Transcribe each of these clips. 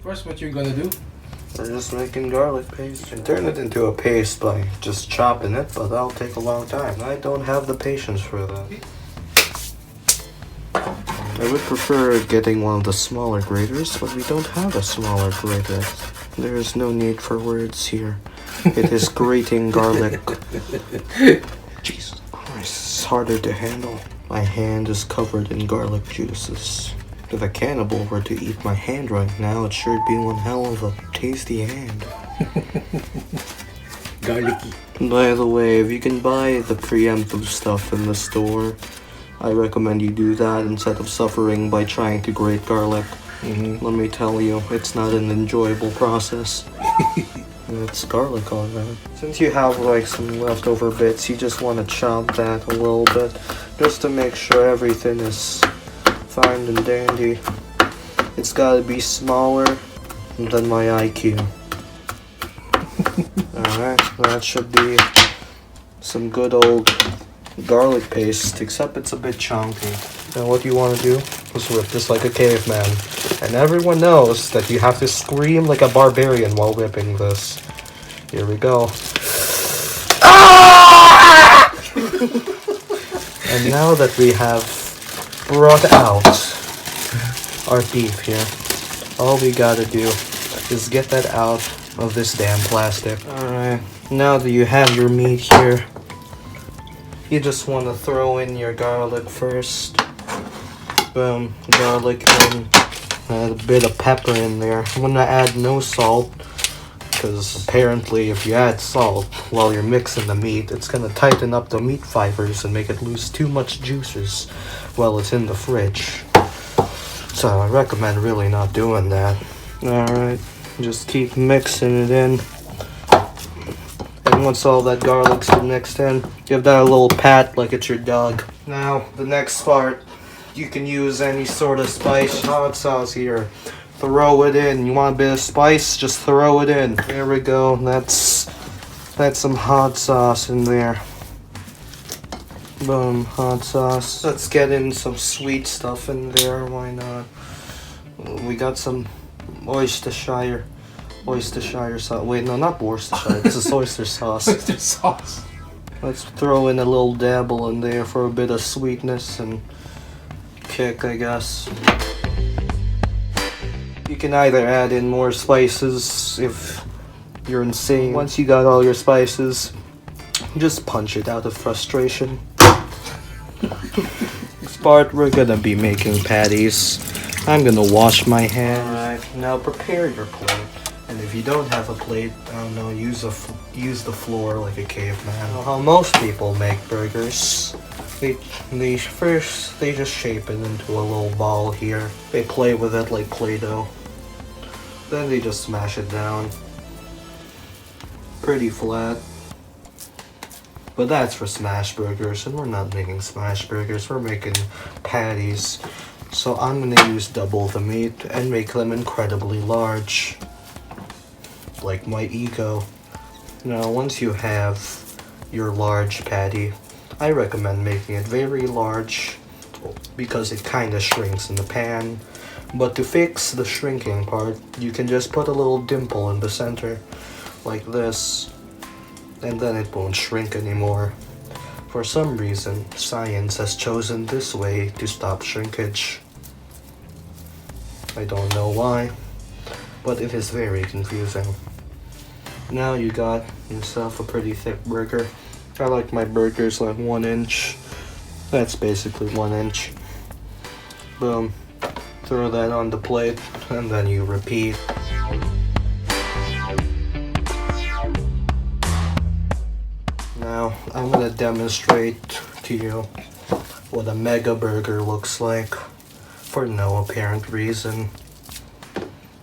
First, what you're gonna do? We're just making garlic paste. You can turn it into a paste by just chopping it, but that'll take a long time. I don't have the patience for that. I would prefer getting one of the smaller graters, but we don't have a smaller grater. There is no need for words here. It is grating garlic. Jesus Christ, it's harder to handle. My hand is covered in garlic juices. If a cannibal were to eat my hand right now, it sure would be one hell of a tasty hand. Garlicky. By the way, if you can buy the preemptive stuff in the store, I recommend you do that instead of suffering by trying to grate garlic. Let me tell you, it's not an enjoyable process. It's garlic alright. Since you have like some leftover bits, you just want to chop that a little bit, just to make sure everything is fine and dandy. It's gotta be smaller than my IQ. Alright, that should be some good old garlic paste, except it's a bit chunky. Now what you want to do is whip this like a caveman. And everyone knows that you have to scream like a barbarian while whipping this. Here we go. Ah! And now that we have brought out our beef here, all we gotta do is get that out of this damn plastic. Alright, now that you have your meat here, you just want to throw in your garlic first. Boom, garlic in. Add a bit of pepper in there. I'm gonna add no salt, because apparently if you add salt while you're mixing the meat, it's gonna tighten up the meat fibers and make it lose too much juices while it's in the fridge. So I recommend really not doing that. Alright, just keep mixing it in. And once all that garlic's mixed in, give that a little pat like it's your dog. Now, the next part, you can use any sort of spice. Hot sauce here. Throw it in. You want a bit of spice? Just throw it in. There we go. That's some hot sauce in there. Boom, hot sauce. Let's get in some sweet stuff in there. Why not? We got some Worcestershire sauce. Wait, no, not Worcestershire. This is oyster sauce. Oyster sauce. Let's throw in a little dabble in there for a bit of sweetness and kick, I guess. You can either add in more spices if you're insane. Once you got all your spices, just punch it out of frustration. This part, we're gonna be making patties. I'm gonna wash my hands. Alright, now prepare your plate. And if you don't have a plate, I don't know, use the floor like a caveman. How most people make burgers. They just shape it into a little ball here. They play with it like Play-Doh. Then they just smash it down. Pretty flat. But that's for smash burgers, and we're not making smash burgers, we're making patties. So I'm gonna use double the meat and make them incredibly large. Like my ego. Now once you have your large patty, I recommend making it very large because it kinda shrinks in the pan. But to fix the shrinking part, you can just put a little dimple in the center, like this, and then it won't shrink anymore. For some reason, science has chosen this way to stop shrinkage. I don't know why, but it is very confusing. Now you got yourself a pretty thick burger. I like my burgers like 1 inch. That's basically 1 inch. Boom. Throw that on the plate, and then you repeat. Now, I'm gonna demonstrate to you what a mega burger looks like, for no apparent reason.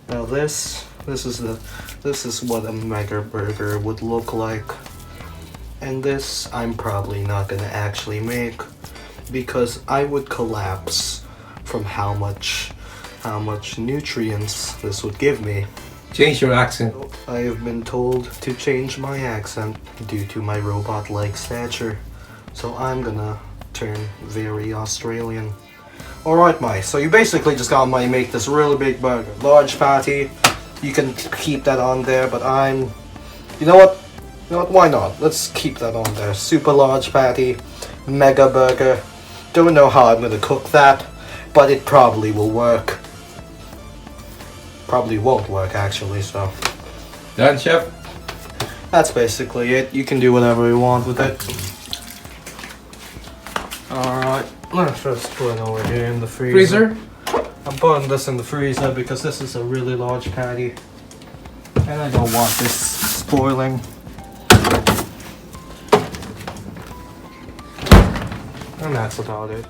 Now this is what a mega burger would look like. And this I'm probably not gonna actually make, because I would collapse from how much nutrients this would give me. Change your accent. I have been told to change my accent due to my robot-like stature, so I'm gonna turn very Australian. Alright, mate, so you basically just gotta make this really big burger. Large patty, you can keep that on there, but you know what? You know what? Why not? Let's keep that on there. Super large patty, mega burger. Don't know how I'm gonna cook that, but it probably will work. Probably won't work actually, so. Done, chef? That's basically it. You can do whatever you want with it. Alright, let's just put it over here in the freezer. I'm putting this in the freezer because this is a really large patty. And I don't want this spoiling. And that's about it.